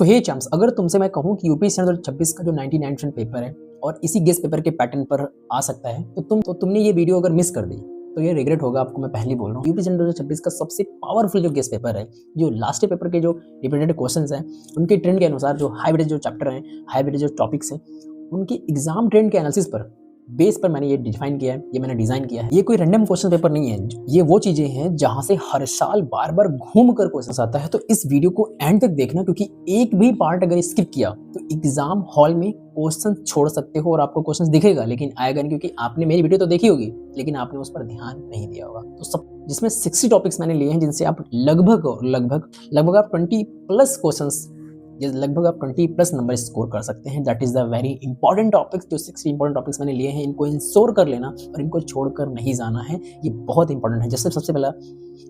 सो हे champs, अगर तुमसे मैं कहूँ कि यूपीएससी 2026 का जो 99% पेपर है और इसी गेस पेपर के पैटर्न पर आ सकता है, तो तुमने ये वीडियो अगर मिस कर दी तो ये रिग्रेट होगा आपको, मैं पहले बोल रहा हूँ। यूपीएससी 2026 का सबसे पावरफुल जो गेस पेपर है, जो लास्ट पेपर के जो रिपीटेड क्वेश्चंस हैं, उनके ट्रेंड के अनुसार जो हाइब्रिड जो चैप्टर हैं, हाइब्रिड जो टॉपिक्स हैं, उनके एग्जाम ट्रेंड के एनालिसिस पर बेस पर मैंने ये डिफाइन किया है, ये मैंने डिजाइन किया है। ये कोई रैंडम क्वेश्चन पेपर नहीं है, ये वो चीजें हैं जहां से हर साल बार बार घूम कर क्वेश्चन आता है। तो इस वीडियो को एंड तक देखना, क्योंकि एक भी पार्ट अगर स्किप किया तो एग्जाम हॉल में क्वेश्चन छोड़ सकते हो और आपको क्वेश्चन दिखेगा लेकिन आएगा नहीं, क्योंकि आपने मेरी वीडियो तो देखी होगी लेकिन आपने उस पर ध्यान नहीं दिया होगा। तो सब जिसमें 60 टॉपिक्स मैंने लिए हैं, जिनसे आप लगभग आप 20 प्लस क्वेश्चंस, लगभग आप 20 प्लस नंबर स्कोर कर सकते हैं। That is the very important topics. जो 60 इंपॉर्टेंट टॉपिक्स मैंने लिए हैं, इनको इंश्योर कर लेना और इनको छोड़कर नहीं जाना है, ये बहुत इंपॉर्टेंट है। जैसे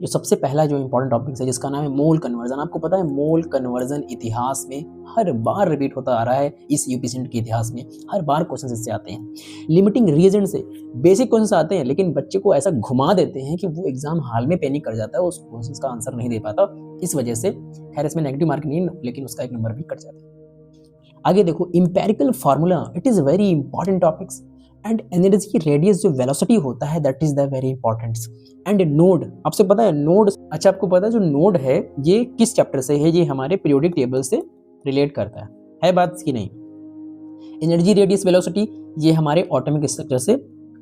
सबसे पहला जो इंपॉर्टेंट टॉपिक्स है, जिसका नाम है मोल कन्वर्जन। आपको पता है मोल कन्वर्जन इतिहास में हर बार रिपीट होता आ रहा है, इस यूपीएससी के इतिहास में हर बार क्वेश्चन इससे आते हैं। लिमिटिंग रिएजेंट से बेसिक क्वेश्चन आते हैं, लेकिन बच्चे को ऐसा घुमा देते हैं कि वो एग्जाम हाल में पैनिक कर जाता है, उस क्वेश्चन का आंसर नहीं दे पाता। इस वजह से खैर इसमें नेगेटिव मार्क नहीं है, लेकिन उसका एक नंबर भी कट जाता है। आगे देखो, empirical formula, it is very important topics. And energy radius जो वेलोसिटी होता है, that is the very important. And node, आपसे पता है नोड, अच्छा आपको पता है जो नोड है ये किस चैप्टर से है? ये हमारे पीरियोडिक टेबल से रिलेट करता है बात की नहीं? एनर्जी रेडियस वेलोसिटी ये हमारे एटॉमिक स्ट्रक्चर से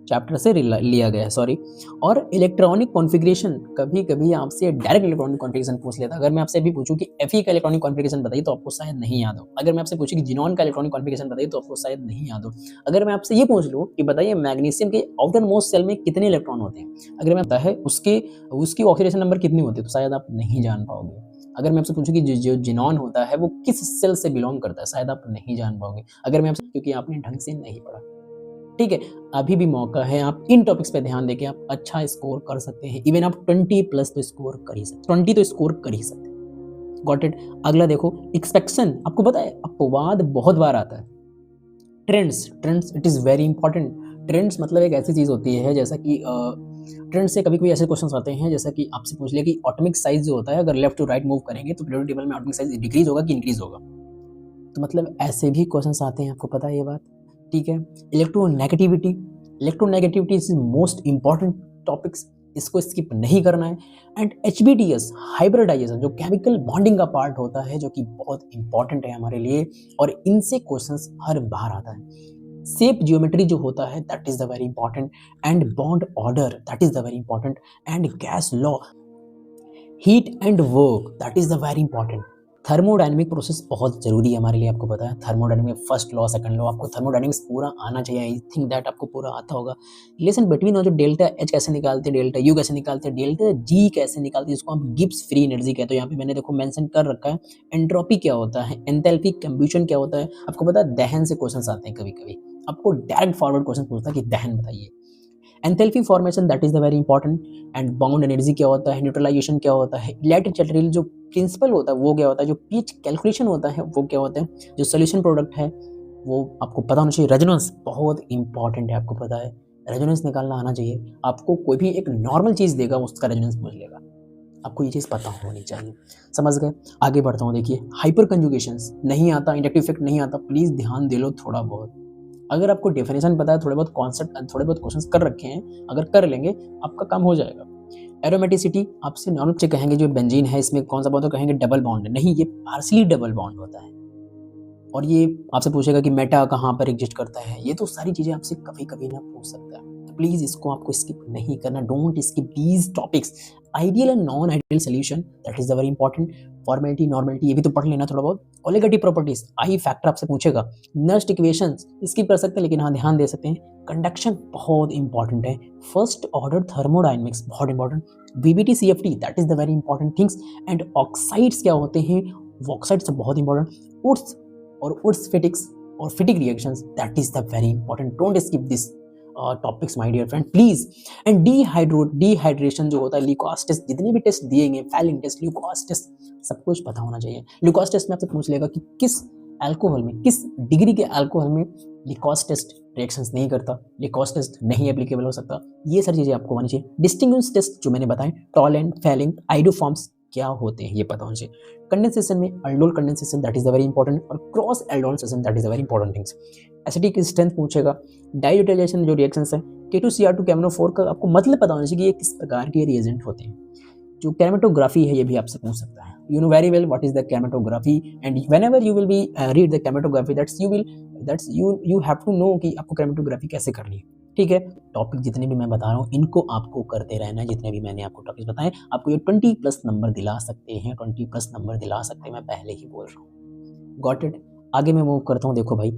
चैप्टर से लिया गया है, सॉरी। और इलेक्ट्रॉनिक कॉन्फ़िगरेशन, कभी कभी आपसे डायरेक्ट इलेक्ट्रॉनिक कॉन्फ़िगरेशन पूछ लेता है। अगर मैं आपसे अभी पूछूं कि Fe का इलेक्ट्रॉनिक कॉन्फ़िगरेशन बताइए तो आपको शायद नहीं याद हो। अगर मैं आपसे पूछूं कि जिनॉन का इलेक्ट्रॉनिक कॉन्फ़िगरेशन बताइए तो आपको शायद नहीं याद हो। अगर मैं आपसे ये पूछ लूं कि बताइए मैग्नीशियम के आउटर मोस्ट सेल में कितने इलेक्ट्रॉन होते हैं, अगर मैं पता है उसकी ऑक्सीडेशन नंबर कितनी होती है, तो शायद आप नहीं जान पाओगे। अगर मैं आपसे पूछूं कि जो जिनॉन होता है वो किस सेल से बिलोंग करता है, शायद आप नहीं जान पाओगे। अगर मैं आपसे, क्योंकि आपने ढंग से नहीं पढ़ा। ठीक है, अभी भी मौका है, आप इन टॉपिक्स पे ध्यान देके आप अच्छा स्कोर कर सकते हैं। इवन आप 20 प्लस तो स्कोर कर ही सकते, 20 तो स्कोर कर ही सकते हैं। Got it. अगला देखो, एक्सपेक्शन। आपको पता है अपवाद बहुत बार आता है। Trends it is very important. Trends मतलब एक ऐसी चीज होती है, जैसा कि ट्रेंड से कभी ऐसे क्वेश्चन आते हैं, जैसा कि आपसे पूछ लिया कि एटॉमिक साइज जो होता है, अगर लेफ्ट टू राइट मूव करेंगे तो पीरियोडिक टेबल में एटॉमिक साइज डिक्रीज होगा कि इंक्रीज होगा। तो मतलब ऐसे भी क्वेश्चन आते हैं, आपको पता है ये बात। ठीक है, electronegativity is most important topics, इसको स्किप नहीं करना है। एंड HBDS हाइब्रिडाइजेशन, जो केमिकल बॉन्डिंग का पार्ट होता है, जो कि बहुत इंपॉर्टेंट है हमारे लिए, और इनसे क्वेश्चंस हर बार आता है। शेप जियोमेट्री जो होता है, that is the very important. And bond order, that is the very important. And gas law, heat and work, that is the very important. Thermodynamic process बहुत जरूरी है हमारे लिए, आपको पता है। Thermodynamic first law, second law, आपको thermodynamics पूरा आना चाहिए। आई थिंक दैट आपको पूरा आता होगा। रिलेशन बिटवीन, और जो डेल्टा H कैसे निकालते हैं, डेल्टा U कैसे निकालते हैं, डेल्टा G कैसे निकालते हैं, जिसको आप गिब्स फ्री एनर्जी कहते हो। यहाँ पे मैंने देखो मेंशन कर रखा है। एंट्रोपी क्या होता है, एंथैल्पी कंबशन क्या होता है। आपको पता है दहन से क्वेश्चन आते हैं, कभी कभी आपको डायरेक्ट फॉरवर्ड क्वेश्चन पूछता है कि दहन बताइए। Enthalpy formation, that is the very important. And bound energy क्या होता है, न्यूट्रलाइजेशन क्या होता है, इलेक्ट्रिक जो प्रिंसिपल होता है वो क्या होता है, जो पीच कैलकुलेशन होता है वो क्या होता है, जो सोल्यूशन प्रोडक्ट है वो आपको पता होना चाहिए। रेजोनेंस बहुत इंपॉर्टेंट है, आपको पता है रेजोनेंस निकालना आना चाहिए। आपको कोई भी एक नॉर्मल चीज देगा, उसका रेजोनेंस पूछ लेगा, आपको ये चीज पता होनी चाहिए। समझ गए? आगे बढ़ता हूँ। देखिए, हाइपर कंजुगेशंस नहीं आता, इंडक्टिव इफेक्ट नहीं आता, प्लीज ध्यान दे लो थोड़ा बहुत। अगर आपको डेफिनेशन पता है, थोड़े बहुत कॉन्सेप्ट, थोड़े बहुत क्वेश्चंस कर रखे हैं, अगर कर लेंगे आपका काम हो जाएगा। एरोमेटिसिटी, आपसे नॉर्मल से कहेंगे जो बेंजीन है इसमें कौन सा बॉन्ड, तो कहेंगे डबल बॉन्ड है। नहीं, ये पार्सली डबल बॉन्ड होता है। और ये आपसे पूछेगा कि मेटा कहाँ पर एग्जिस्ट करता है। ये तो सारी चीजें आपसे कभी कभी ना पूछ सकता है, तो प्लीज इसको आपको स्किप नहीं करना। Don't skip these topics. Ideal and non ideal solution, that is the very important. Formality, normality, ये भी तो पढ़ लेना थोड़ा बहुत। कोलिगेटिव प्रॉपर्टीज, आई फैक्टर आपसे पूछेगा। नस्ट इक्वेशंस स्किप कर सकते हैं, लेकिन हाँ ध्यान दे सकते हैं। कंडक्शन बहुत इंपॉर्टेंट है। फर्स्ट ऑर्डर थर्मोडायनेमिक्स बहुत important. VBT CFT, that is the very important things. And oxides क्या होते हैं, ऑक्साइड्स बहुत इंपॉर्टेंट। उड्स और उड्स फिटिक्स और Fittig reactions, that is the very important. Don't skip this topics my dear friend, please. And dehydration जो होता है, Lucas test, जितने भी टेस्ट दिएंगे, फैलिंग टेस्ट, ल्यूकोस टेस्ट, सब कुछ पता होना चाहिए। ल्यूकोस टेस्ट में आपसे पूछ लेगा कि किस अल्कोहल में, किस डिग्री के अल्कोहल में ल्यूकोस टेस्ट रिएक्शंस नहीं करता, ल्यूकोस टेस्ट नहीं एप्लीकेबल हो सकता। ये सारी चीजें आपको आनी चाहिए। डिस्टिंग्विश टेस्ट जो मैंने बताए, टॉलेंट, फैलिंग, आइडोफॉर्म्स, क्या होते हैं ये पता होना चाहिए। कंडेंसेशन में aldol condensation that is the very important, और cross aldol session that is the very important things. Acidic की स्ट्रेंथ पूछेगा, डाइयूटिलाइजेशन जो रिएक्शंस है, K2Cr2 कैमनोफोर का आपको मतलब पता होना चाहिए कि ये किस प्रकार के रिएजेंट होते हैं। जो कैमेटोग्राफी है ये भी आपसे पूछ सकता है, you know very well what is the chromatography, and whenever you will be read the chromatography that's you have to know कि आपको कैमेटोग्राफी कैसे करनी है। ठीक है, टॉपिक जितने भी मैं बता रहा हूँ इनको आपको करते रहना है, जितने भी मैंने आपको टॉपिक बताए आपको ये 20+ नंबर दिला सकते हैं, 20+ नंबर दिला सकते हैं, मैं पहले ही बोल रहा हूँ। Got it. आगे मैं मूव करता हूँ। देखो भाई,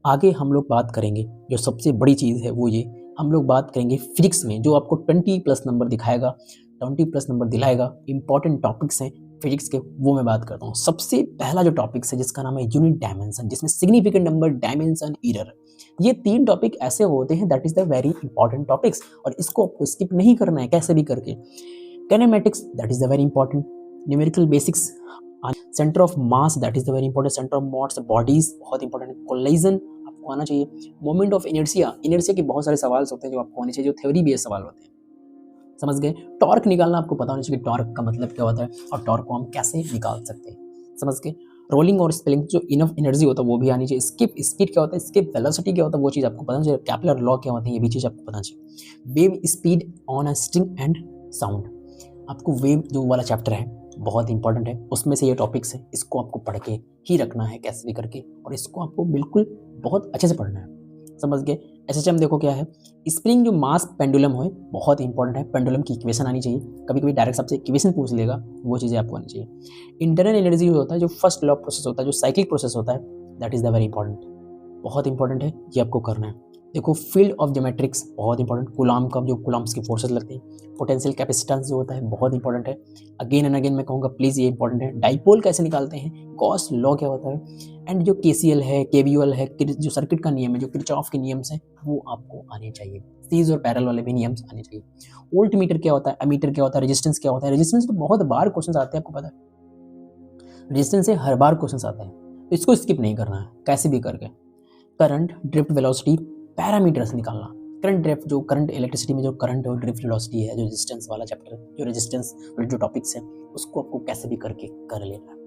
आगे हम लोग बात करेंगे जो सबसे बड़ी चीज़ है वो ये, हम लोग बात करेंगे फिजिक्स में जो आपको 20+ नंबर दिखाएगा, 20+ नंबर दिलाएगा। इंपॉर्टेंट टॉपिक्स हैं फिजिक्स के, वो मैं बात करता हूँ। सबसे पहला जो टॉपिक्स है जिसका नाम है यूनिट डायमेंशन, जिसमें सिग्निफिकेंट नंबर, डायमेंशन, एरर, ये 3 टॉपिक ऐसे होते हैं that is the very important topics, और इसको आपको स्किप नहीं करना है कैसे भी करके। Kinematics that is the very important, numerical basics, centre of mass that is the very important, centre of mass bodies बहुत इंपॉर्टेंट है, कोलाइजन आपको आना चाहिए, मोमेंट ऑफ इनर्शिया, इनर्शिया के बहुत सारे सवाल होते हैं जो आपको आने चाहिए, जो थ्योरी बेस्ड सवाल होते हैं, समझ गए। टॉर्क निकालना आपको पता होना चाहिए कि टॉर्क का मतलब क्या होता है और टॉर्क को हम कैसे निकाल सकते हैं, समझ गए। रोलिंग और स्पिलिंग जो इनफ एनर्जी होता है वो भी आनी चाहिए। स्किप स्पीड क्या होता है, स्किप वेलोसिटी क्या होता है वो चीज़ आपको पता चाहिए। कैपलर लॉ क्या होते हैं ये भी चीज़ आपको पता चाहिए। Wave speed on a string and sound, आपको वेव जो वाला चैप्टर है बहुत इंपॉर्टेंट है, उसमें से ये टॉपिक्स है, इसको आपको पढ़ के ही रखना है कैसे भी करके, और इसको आपको बिल्कुल बहुत अच्छे से पढ़ना है, समझ गए। एसएचएम देखो क्या है, स्प्रिंग जो मास पेंडुलम है बहुत इंपॉर्टेंट है, पेंडुलम की इक्वेशन आनी चाहिए, कभी कभी डायरेक्ट सबसे इक्वेशन पूछ लेगा, वो चीज़ें आपको आनी चाहिए। इंटरनल एनर्जी जो होता है, जो फर्स्ट लॉ प्रोसेस होता है, जो साइक्लिक प्रोसेस होता है, that is the very important, बहुत इंपॉर्टेंट है, ये आपको करना है। देखो फील्ड ऑफ ज्योमेट्रिक्स बहुत इंपॉर्टेंट, कूलाम का जो कूलाम्स की फोर्सेस लगते हैं, पोटेंशियल कैपेसिटेंस जो होता है बहुत इंपॉर्टेंट है, अगेन एंड अगेन मैं कहूँगा प्लीज़ ये इंपॉर्टेंट है। डाइपोल कैसे निकालते हैं, गॉस लॉ क्या होता है, एंड जो केसीएल है, केवीएल है, जो सर्किट का नियम है, जो किरचॉफ के नियम्स हैं वो आपको आने चाहिए, सीरीज और पैरेलल वाले भी नियम्स आने चाहिए। वोल्ट मीटर क्या होता है, अमीटर क्या होता है, रेजिस्टेंस क्या होता है, रेजिस्टेंस तो बहुत बार क्वेश्चन आते हैं आपको पता है, रेजिस्टेंस से हर बार क्वेश्चन आता है, तो इसको स्किप नहीं करना है कैसे भी करके। करंट, ड्रिफ्ट वेलोसिटी, पैरामीटर्स निकालना, करंट ड्रिफ्ट जो करंट इलेक्ट्रिसिटी में जो करंट और ड्रिफ्ट वेलोसिटी है, जो रेजिस्टेंस वाला चैप्टर है, जो रेजिस्टेंस जो टॉपिक्स है उसको आपको कैसे भी करके कर लेना है।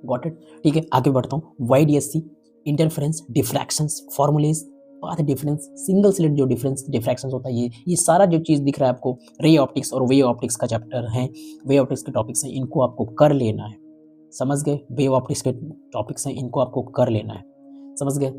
Got it. ठीक है, आगे बढ़ता हूँ। YDSC, interference, diffractions, formulae, path difference, single slit जो डिफरेंस डिफ्रैक्शंस होता है, ये सारा जो चीज़ दिख रहा है आपको, रे ऑप्टिक्स और वेव ऑप्टिक्स का चैप्टर है, वेव ऑप्टिक्स के टॉपिक्स हैं, इनको आपको कर लेना है, समझ गए। वेव ऑप्टिक्स के टॉपिक्स हैं, इनको आपको कर लेना है, समझ गए।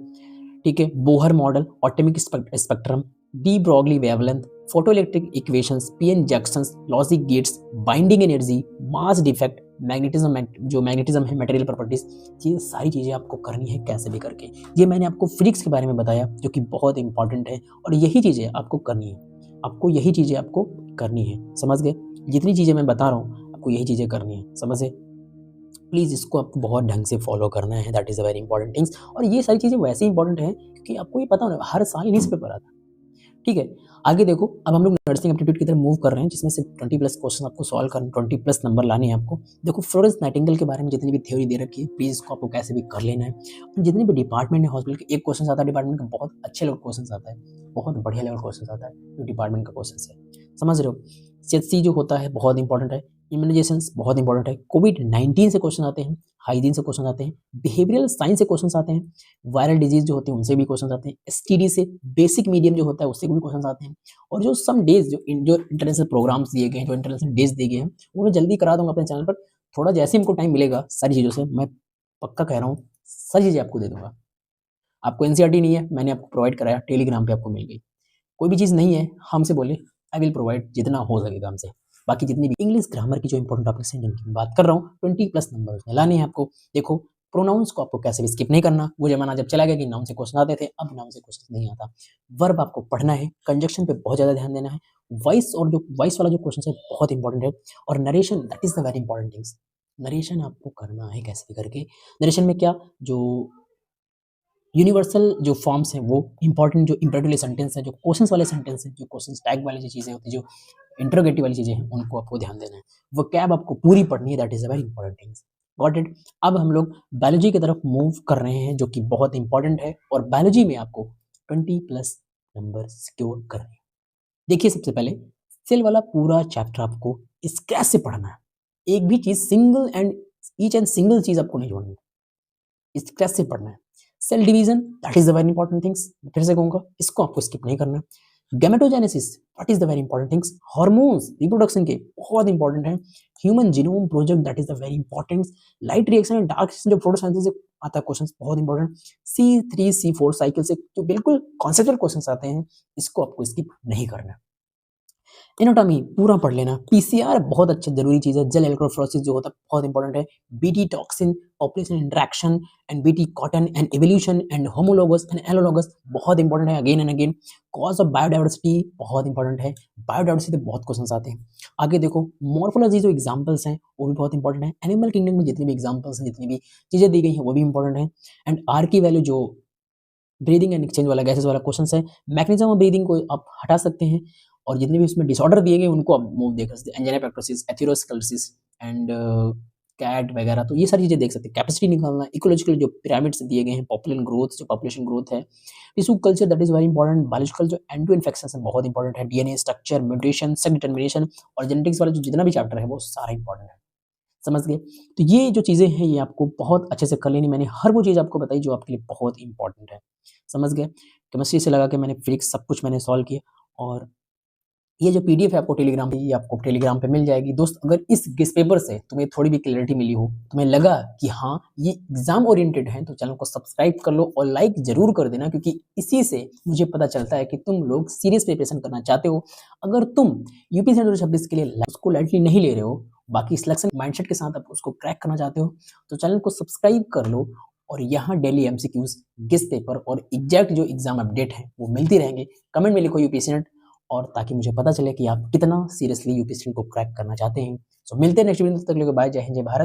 ठीक है, Bohr model, atomic spectrum, de Broglie wavelength, photoelectric equations, PN junctions, logic gates, binding energy, mass defect, magnetism, जो मैग्नेटिज्म है, मटेरियल प्रॉपर्टीज, ये सारी चीज़ें आपको करनी है कैसे भी करके। ये मैंने आपको फिजिक्स के बारे में बताया जो कि बहुत इंपॉर्टेंट है, और यही चीज़ें आपको करनी है, आपको यही चीज़ें आपको करनी है, समझ गए। जितनी चीज़ें मैं बता रहा हूँ आपको यही चीज़ें करनी है, समझे। प्लीज़ इसको आपको बहुत ढंग से फॉलो करना है, that is a very important things. और ये सारी चीज़ें वैसे इंपॉर्टेंट हैं क्योंकि आपको ये पता होना हर साल इन्हीं से पेपर आता है। ठीक है, आगे देखो, अब हम लोग नर्सिंग एप्टीट्यूड की तरफ मूव कर रहे हैं, जिसमें से 20+ क्वेश्चन आपको सॉल्व करना, 20+ नंबर लाने हैं आपको। देखो फ्लोरेंस नाइटिंगेल के बारे में जितनी भी थ्योरी दे रखी है, प्लीज़ इसको आपको कैसे भी कर लेना है। और जितने भी डिपार्टमेंट है हॉस्पिटल के, एक क्वेश्चन आता है डिपार्टमेंट का, बहुत अच्छे लेवल क्वेश्चन आता है, बहुत बढ़िया लेवल क्वेश्चन आता है जो डिपार्टमेंट का क्वेश्चन है, समझ रहे हो। CHC जो होता है बहुत इंपॉर्टेंट है, इम्यूनाइजेशंस बहुत इंपॉर्टेंट है, कोविड-19 से क्वेश्चन आते हैं, हाइजीन से क्वेश्चन आते हैं, बिहेवियरल साइंस से क्वेश्चन आते हैं, वायरल डिजीज जो होते हैं उनसे भी क्वेश्चन आते हैं, STD से, बेसिक मीडियम जो होता है उससे भी क्वेश्चन आते हैं। और जो सम डेज जो इंटरनेशनल प्रोग्राम्स दिए गए हैं, जो इंटरनेशनल डेज दिए गए हैं, वो मैं जल्दी करा दूंगा अपने चैनल पर। थोड़ा जैसे हमको टाइम मिलेगा सारी चीज़ों से, मैं पक्का कह रहा हूँ सारी चीज़ें आपको दे दूंगा। आपको NCERT नहीं है, मैंने आपको प्रोवाइड कराया, टेलीग्राम पे आपको मिल गई। कोई भी चीज़ नहीं है, हमसे बोले, आई विल प्रोवाइड जितना हो सकेगा हमसे। बाकी जितनी भी इंग्लिश ग्रामर की जो इंपॉर्टेंट टॉपिक्स हैं जिनकी मैं बात कर रहा हूँ, 20+ नंबर उसमें लाने हैं आपको। देखो प्रोनाउंस को आपको कैसे भी स्किप नहीं करना, वो जमाना जब चला गया कि नाउन से क्वेश्चन आते थे, अब नाउन से क्वेश्चन नहीं आता। वर्ब आपको पढ़ना है, कंजक्शन पे बहुत ज़्यादा ध्यान देना है, वॉइस और जो वॉइस वाला जो क्वेश्चन है बहुत इंपॉर्टेंट है, और narration that is the very important things. Narration आपको करना है कैसे भी करके। नरेशन में क्या, जो यूनिवर्सल जो फॉर्म्स हैं वो इंपॉर्टेंट, जो इंपेरेटिव सेंटेंस है, जो क्वेश्चंस वाले सेंटेंस है, जो क्वेश्चन टैग वाली जो चीज़ें होती है, जो इंटरोगेटिव वाली चीज़ें हैं, उनको आपको ध्यान देना है। वोकैब आपको पूरी पढ़नी है, that is a very important things. Got it. अब हम लोग बायोलॉजी की तरफ मूव कर रहे हैं जो कि बहुत इंपॉर्टेंट है, और बायोलॉजी में आपको 20+ नंबर सिक्योर करने हैं। देखिए सबसे पहले सेल वाला पूरा चैप्टर आपको स्क्रैच से पढ़ना है, एक भी चीज़ single and each and single चीज़ आपको नहीं जोड़नी है, स्ट्रेस से पढ़ना है। Cell division that is the very important things, फिर से कहूँगा इसको आपको स्किप नहीं करना है। Gametogenesis what is the very important things, hormones reproduction के बहुत इंपॉर्टेंट है। Human genome project that is the very important. Light reaction and dark reaction जो फोटोसिंथेसिस से आता है क्वेश्चंस बहुत इंपॉर्टेंट। C3 C4 साइकिल से जो बिल्कुल कॉन्सेप्चुअल क्वेश्चंस आते हैं, इसको आपको स्किप नहीं करना है। एनाटॉमी पूरा पढ़ लेना। पीसीआर बहुत अच्छी जरूरी चीज़ है। जेल इलेक्ट्रोफोरेसिस जो होता है बहुत इंपॉर्टेंट है। BT toxin, population interaction and BT cotton and evolution and homologous and analogous बहुत इंपॉर्टेंट है। Again and again cause of biodiversity बहुत इंपॉर्टेंट है। बायोडाइवर्सिटी पे बहुत क्वेश्चंस आते हैं। आगे देखो मॉर्फोलॉजी जो एग्जांपल्स हैं वो भी बहुत इंपॉर्टेंट है। एनिमल किंगडम में जितनी भी एग्जांपल्स हैं, जितनी भी चीज़ें दी गई हैं वो भी इंपॉर्टेंट है। एंड आर की वैल्यू जो ब्रीदिंग एंड एक्सचेंज वाला गैसेस वाला क्वेश्चन है, मैकेनिज्म ऑफ ब्रीदिंग को आप हटा सकते हैं और जितने भी उसमें डिसऑर्डर दिए गए उनको आप मूव देख सकते हैं। एंजाइना पेक्टोसिस, एथेरोस्क्लेरोसिस एंड कैट वगैरह, तो ये सारी चीज़ें देख सकते हैं। कैपेसिटी निकालना, इकोलॉजिकल जो पिरामिड्स दिए गए हैं, पॉपुलेशन ग्रोथ जो पॉपुलेशन ग्रोथ है, tissue culture that is very important. Biological जो एंड टू इन्फेक्शंस है बहुत इंपॉर्टेंट है। DNA structure, mutation, sex determination और जेनेटिक्स वाला जो जितना भी चैप्टर है वो सारा इंपॉर्टेंट है। समझ गए? तो ये जो चीज़ें हैं ये आपको बहुत अच्छे से कर लेनी। मैंने हर वो चीज़ आपको बताई जो आपके लिए बहुत इंपॉर्टेंट है। समझ गए? केमिस्ट्री से लगा के मैंने फिजिक्स सब कुछ मैंने सॉल्व किया और ये जो पीडीएफ है आपको टेलीग्राम पे, ये आपको टेलीग्राम पे मिल जाएगी। दोस्त अगर इस गेस पेपर से तुम्हें थोड़ी भी क्लैरिटी मिली हो, तुम्हें लगा कि हाँ, ये एग्ज़ाम ओरिएंटेड है, तो चैनल को सब्सक्राइब कर लो और लाइक ज़रूर कर देना क्योंकि इसी से मुझे पता चलता है कि तुम लोग सीरियस प्रिपरेशन करना चाहते हो। अगर तुम यूपीएससी 2026 के लिए उसको लाइटली नहीं ले रहे हो, बाकी सिलेक्शन माइंडसेट के साथ आप उसको क्रैक करना चाहते हो, तो चैनल को सब्सक्राइब कर लो और यहाँ डेली एमसीक्यूज़, गेस पेपर और एग्जैक्ट जो एग्ज़ाम अपडेट है, वो मिलती रहेंगे। कमेंट में लिखो यूपीएससी नेट और ताकि मुझे पता चले कि आप कितना सीरियसली यूपीएससी को क्रैक करना चाहते हैं। सो मिलते हैं नेक्स्ट वीडियो, तब तक के लिए बाय, जय हिंद, जय भारत।